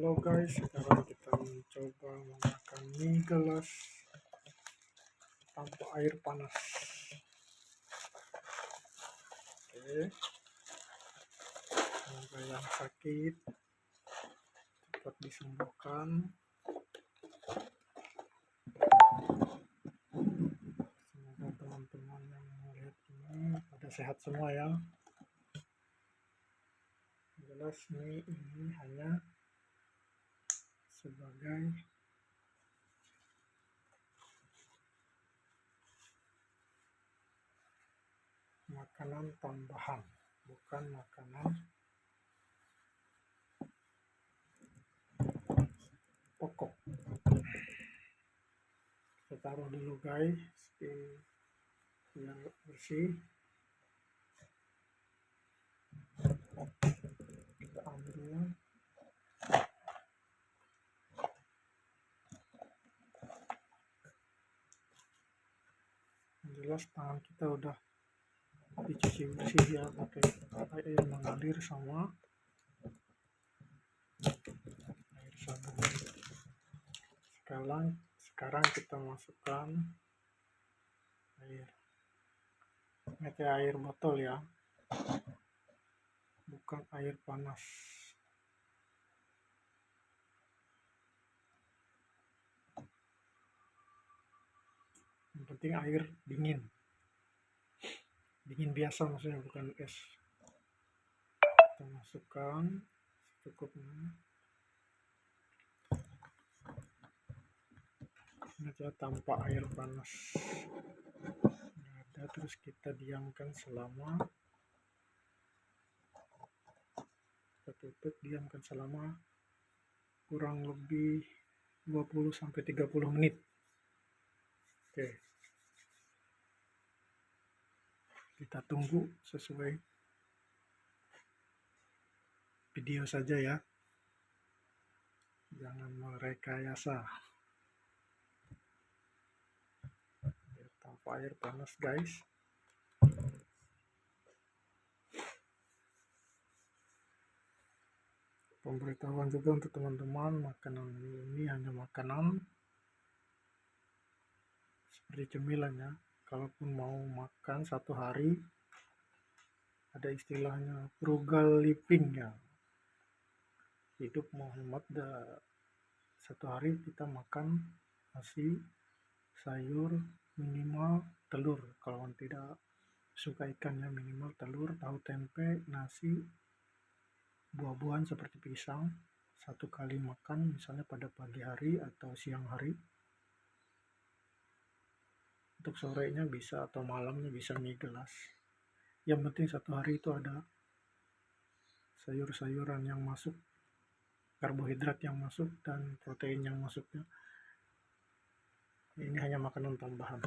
Halo guys, sekarang kita mencoba menggunakan mie gelas tanpa air panas. Oke, semoga yang sakit cepat disembuhkan. Semoga teman-teman yang melihat ini pada sehat semua ya. Jelas mie ini hanya sebagai makanan tambahan, bukan makanan pokok. Kita taruh dulu guys biar bersih. Kita ambil jelas tangan kita udah dicuci bersih ya pakai air mengalir sama air sabun. Sekarang kita masukkan air botol ya, bukan air panas. Yang penting air dingin biasa maksudnya, bukan es. Kita masukkan secukupnya aja tanpa air panas. Ada, terus kita diamkan diamkan selama kurang lebih 20-30 menit. Oke, kita tunggu sesuai video saja ya, jangan merekayasa. Tanpa air panas guys. Pemberitahuan juga untuk teman-teman, makanan ini hanya makanan seperti cemilan ya. Kalaupun mau makan satu hari, ada istilahnya frugal living ya, hidup menghemat. Satu hari kita makan nasi, sayur, minimal telur. Kalau tidak suka ikannya, minimal telur, tahu tempe, nasi, buah-buahan seperti pisang. Satu kali makan misalnya pada pagi hari atau siang hari. Untuk sorenya bisa atau malamnya bisa mie gelas. Yang penting satu hari itu ada sayur-sayuran yang masuk, karbohidrat yang masuk, dan protein yang masuknya. Ini hanya makanan tambahan.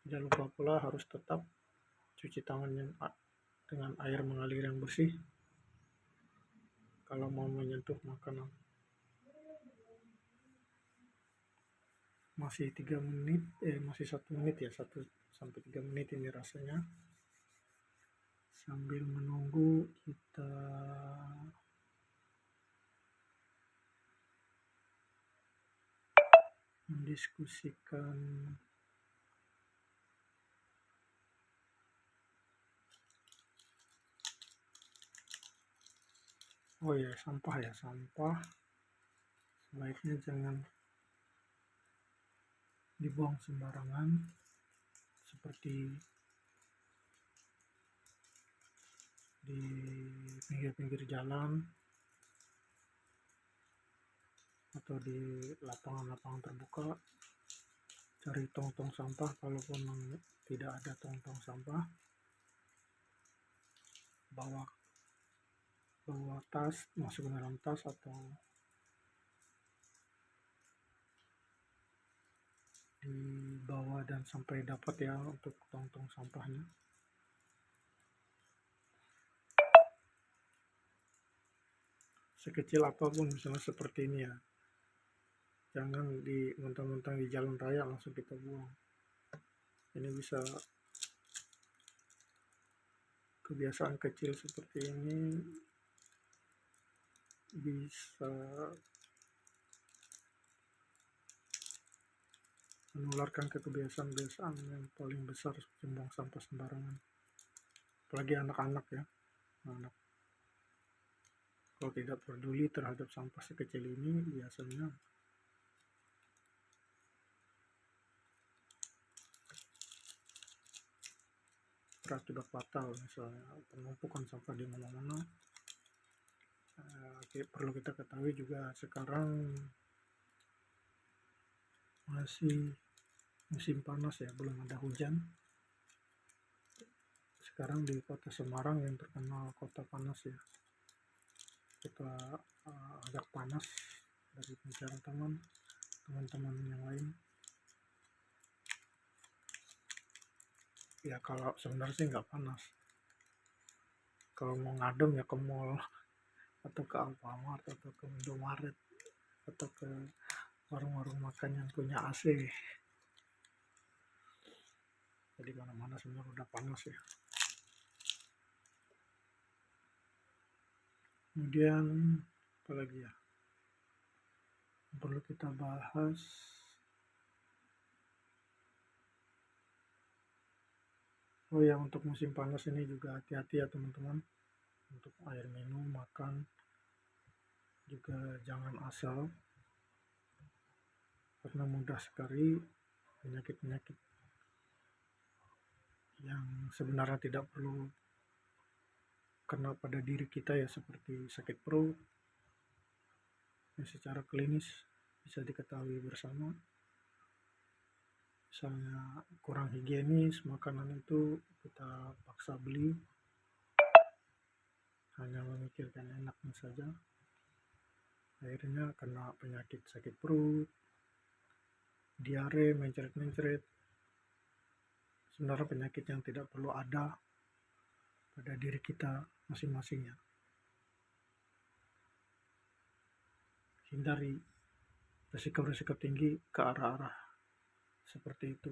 Tidak lupa pula harus tetap cuci tangannya dengan air mengalir yang bersih kalau mau menyentuh makanan. Masih 1 menit ya, 1-3 menit ini rasanya. Sambil menunggu kita mendiskusikan sampah sebaiknya jangan dibuang sembarangan, seperti di pinggir-pinggir jalan atau di lapangan-lapangan terbuka. Cari tong-tong sampah. Kalaupun tidak ada tong-tong sampah, bawa tas, masuk ke dalam tas atau dibawa dan sampai dapat ya untuk tong-tong sampahnya. Sekecil apapun, misalnya seperti ini ya, jangan mentang-mentang di jalan raya langsung kita buang. Ini bisa kebiasaan kecil seperti ini bisa menularkan ke kebiasaan-kebiasaan yang paling besar seperti buang sampah sembarangan, apalagi anak-anak ya. Anak kalau tidak peduli terhadap sampah sekecil ini biasanya berakibat fatal, misalnya penumpukan sampah di mana-mana. Perlu kita ketahui juga sekarang masih musim panas ya, belum ada hujan. Sekarang di kota Semarang yang terkenal kota panas ya, kita agak panas dari bicara teman-teman yang lain. Ya kalau sebenarnya sih nggak panas, kalau mau ngadem ya ke mall atau ke Alfamart atau ke Indomaret atau ke warung-warung makan yang punya AC. Jadi mana-mana sebenarnya udah panas ya. Kemudian apa lagi ya yang perlu kita bahas? Oh ya, untuk musim panas ini juga hati-hati ya teman-teman, untuk air minum, makan juga jangan asal, karena mudah sekali penyakit-penyakit yang sebenarnya tidak perlu kena pada diri kita ya, seperti sakit perut yang secara klinis bisa diketahui bersama. Misalnya kurang higienis, makanan itu kita paksa beli hanya memikirkan enaknya saja, akhirnya kena penyakit sakit perut, diare, mencret-mencret. Sebenarnya penyakit yang tidak perlu ada pada diri kita masing-masingnya. Hindari risiko-risiko tinggi ke arah-arah seperti itu.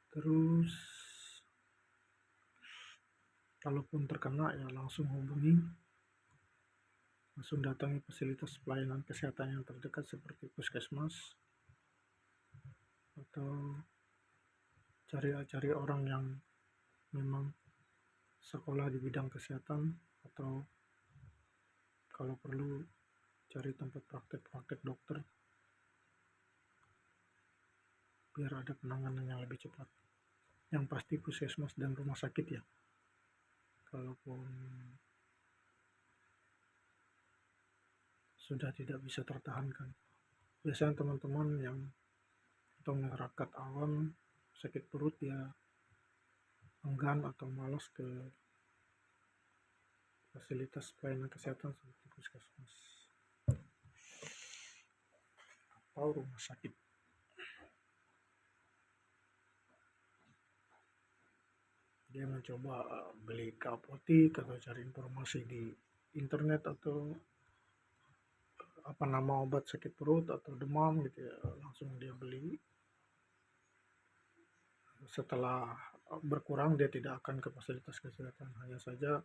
Terus kalaupun terkena ya langsung hubungi, langsung datangi fasilitas pelayanan kesehatan yang terdekat seperti puskesmas, atau cari orang yang memang sekolah di bidang kesehatan, atau kalau perlu cari tempat praktek dokter biar ada penanganan yang lebih cepat. Yang pasti puskesmas dan rumah sakit ya, kalaupun sudah tidak bisa tertahankan. Biasanya teman-teman yang atau masyarakat awam sakit perut ya enggan atau malas ke fasilitas pelayanan kesehatan seperti puskesmas atau rumah sakit. Dia mencoba beli ke apotik atau cari informasi di internet atau apa nama obat sakit perut atau demam gitu ya, langsung dia beli. Setelah berkurang dia tidak akan ke fasilitas kesehatan. Hanya saja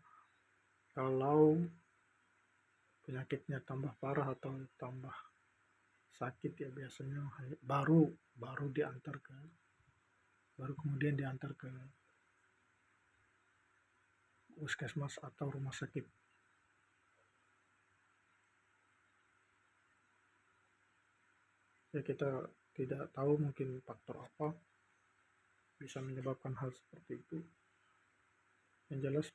kalau penyakitnya tambah parah atau tambah sakit ya biasanya baru diantar ke kemudian diantar ke puskesmas atau rumah sakit. Ya kita tidak tahu mungkin faktor apa bisa menyebabkan hal seperti itu. Yang jelas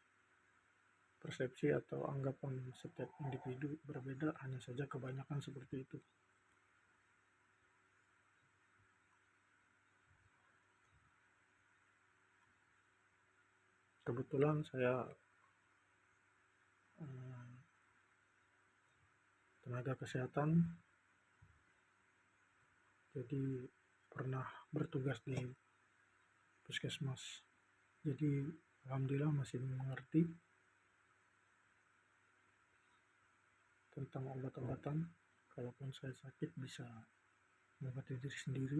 persepsi atau anggapan setiap individu berbeda, hanya saja kebanyakan seperti itu. Kebetulan saya tenaga kesehatan, jadi pernah bertugas di puskesmas. Jadi alhamdulillah masih mengerti tentang obat-obatan. Kalaupun saya sakit bisa mengobati diri sendiri.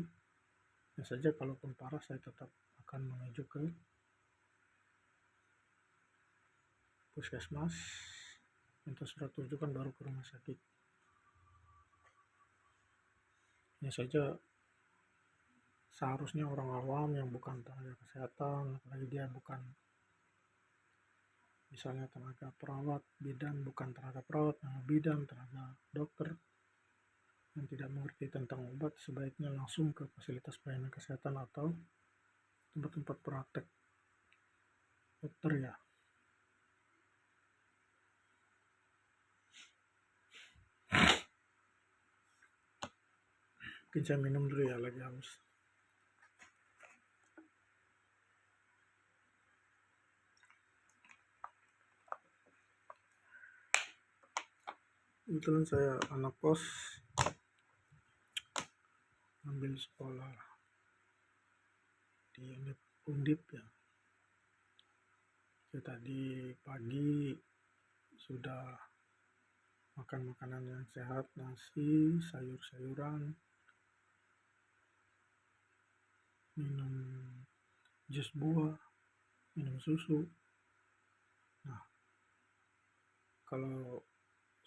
Ya saja kalaupun parah saya tetap akan menuju ke puskesmas minta surat rujukan baru ke rumah sakit. Ini saja seharusnya orang awam yang bukan tenaga kesehatan, apalagi dia bukan misalnya tenaga perawat, bidan, bukan tenaga perawat, bidan, tenaga dokter yang tidak mengerti tentang obat, sebaiknya langsung ke fasilitas pelayanan kesehatan atau tempat-tempat praktek dokter ya. Mungkin saya minum dulu ya, lagi haus. Kebetulan saya anak kos, ambil sekolah di Undip ya. Saya tadi pagi sudah makan makanan yang sehat, nasi, sayur-sayuran, minum jus buah, minum susu. Nah, kalau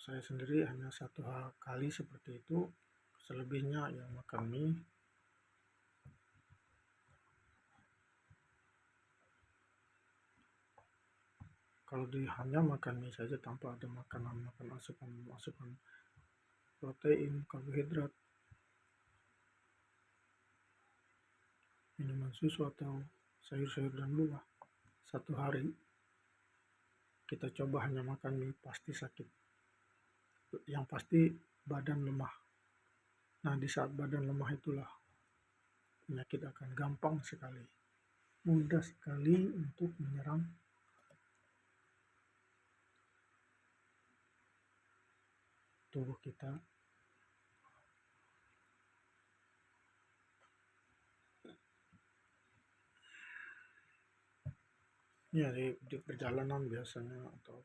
saya sendiri hanya satu kali seperti itu, selebihnya yang makan mie. Kalau hanya makan mie saja tanpa ada makanan asupan protein, karbohidrat, minuman susu atau sayur-sayur dan buah, satu hari kita coba hanya makan mie, pasti sakit. Yang pasti badan lemah. Nah, di saat badan lemah itulah penyakit akan gampang sekali, mudah sekali untuk menyerang tubuh kita. Ya, di perjalanan biasanya atau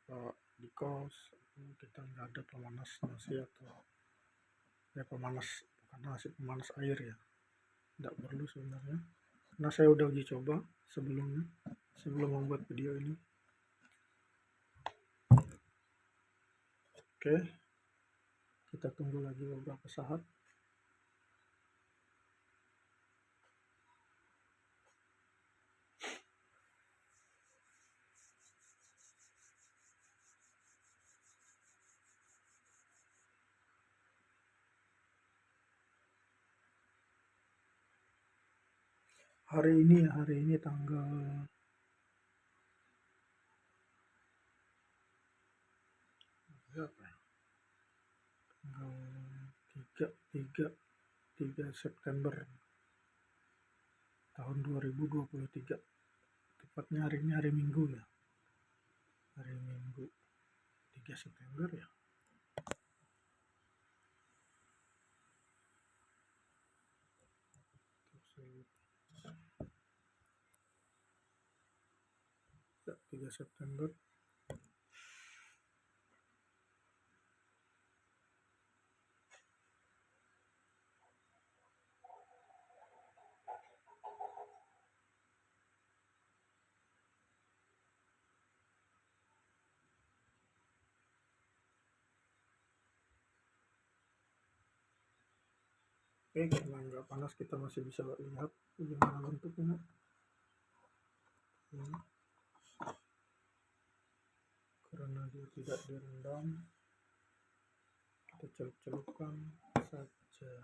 di kos kita nggak ada pemanas nasi atau ya pemanas, bukan nasi, pemanas air ya, nggak perlu sebenarnya, karena saya udah uji coba sebelumnya sebelum membuat video ini. Oke, kita tunggu lagi beberapa saat. Hari ini tanggal berapa ya? Tanggal 3 September tahun 2023. Tepatnya hari ini hari Minggu ya. Hari Minggu 3 September ya. Ya, 3 September. Oke, karena nggak panas kita masih bisa lihat bagaimana bentuknya. Karena dia tidak direndam, kita celup-celupkan saja,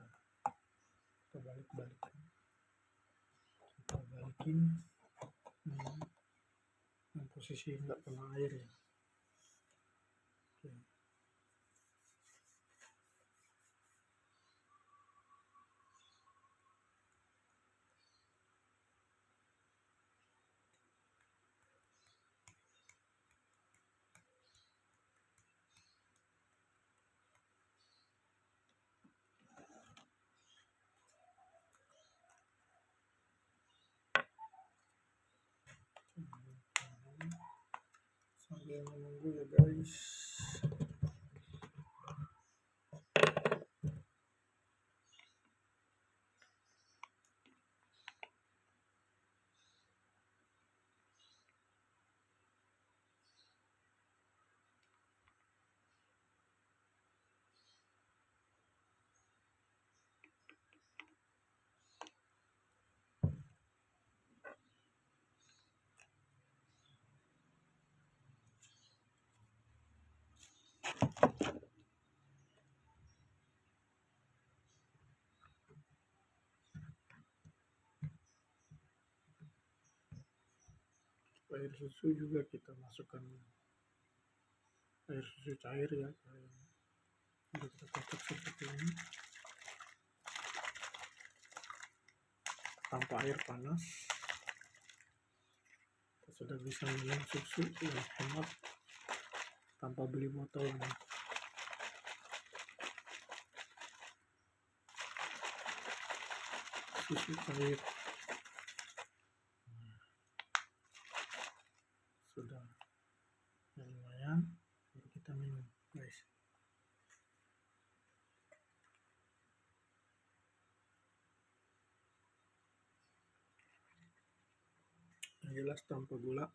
kita balikin yang posisi nggak kena air ya. Oke. Sambil menunggu ya guys. air susu juga kita masukkan air susu cair ya, udah kita kocok seperti ini tanpa air panas. Kita sudah bisa minum susu yang hemat tanpa beli botol ini. Susu cair sudah lumayan, baru kita minum guys. Yang jelas tanpa gula.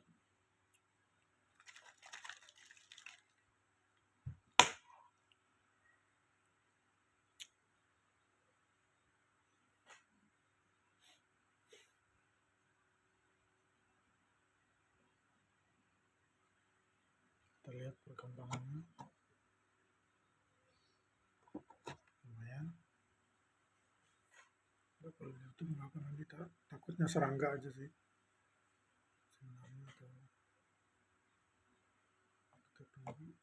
Kita lihat perkembangannya, lumayan. Kalau di YouTube nggak pernah kita takutnya serangga aja sih sebenarnya, atau kita tunggu.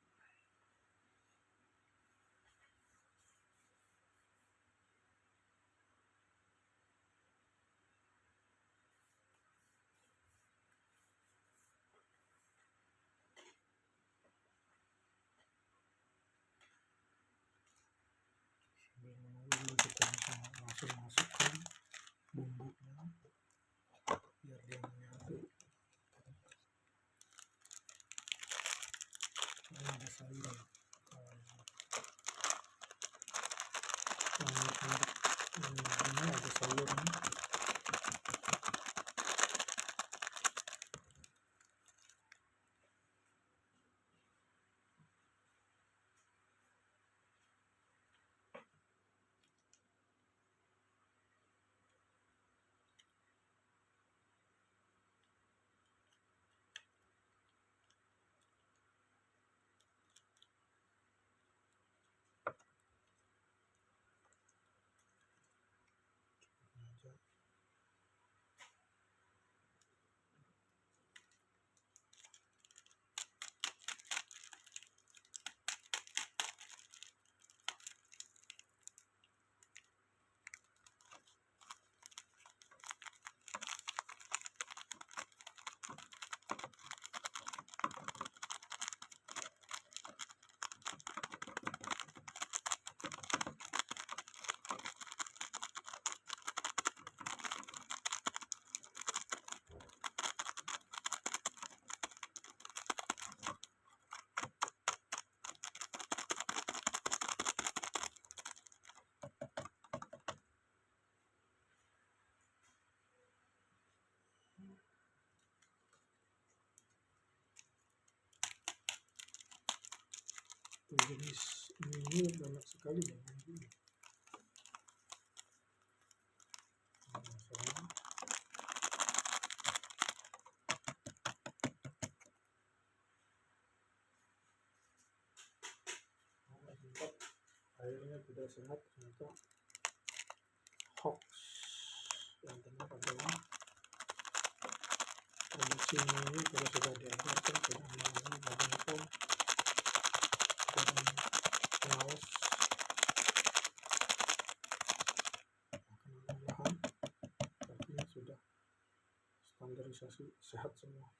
Sambil menunggu kita bisa langsung masukkan bumbunya biar dia menyatu. Ini ada sayur, ini ada sayurnya. Jenis ini banyak sekali ya. Airnya tidak sehat, ternyata hoax. Yang benar adalah produksi ini kalau sudah diajarkan, sudah melalui Badan POM dan pengawas makanan olahan, artinya sudah standarisasi sehat semua.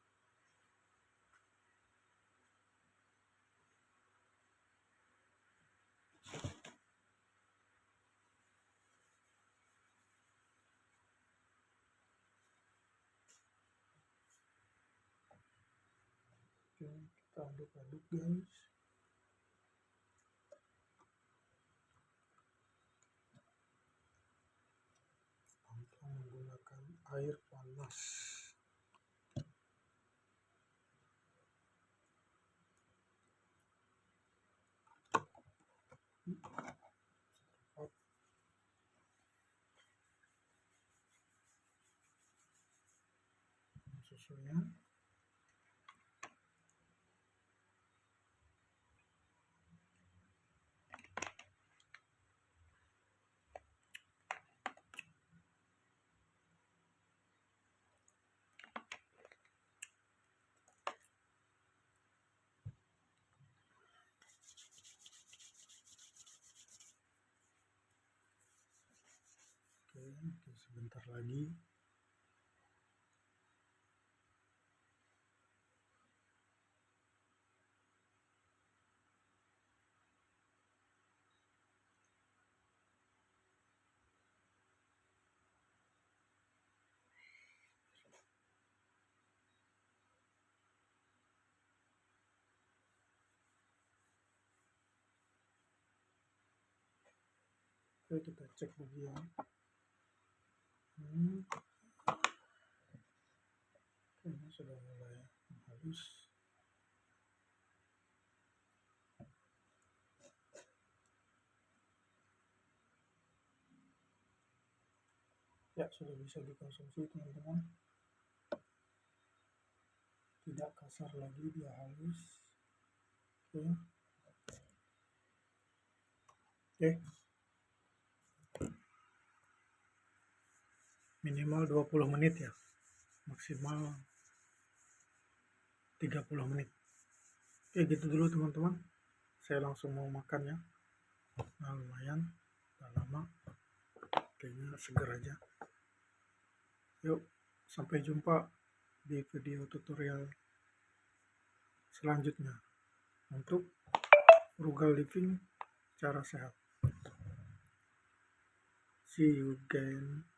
Oke, kita aduk-aduk guys. Tanpa menggunakan air panas. Susunya Oke, sebentar lagi. Oke, kita cek lagi ya. Kayaknya sudah mulai halus. Ya, sudah bisa dikonsumsi teman-teman. Tidak kasar lagi, dia halus. Oke. Minimal 20 menit ya, maksimal 30 menit. Oke, gitu dulu teman-teman. Saya langsung mau makan ya. Nah, lumayan, udah lama. Kayaknya seger aja. Yuk, sampai jumpa di video tutorial selanjutnya untuk frugal living cara sehat. See you again.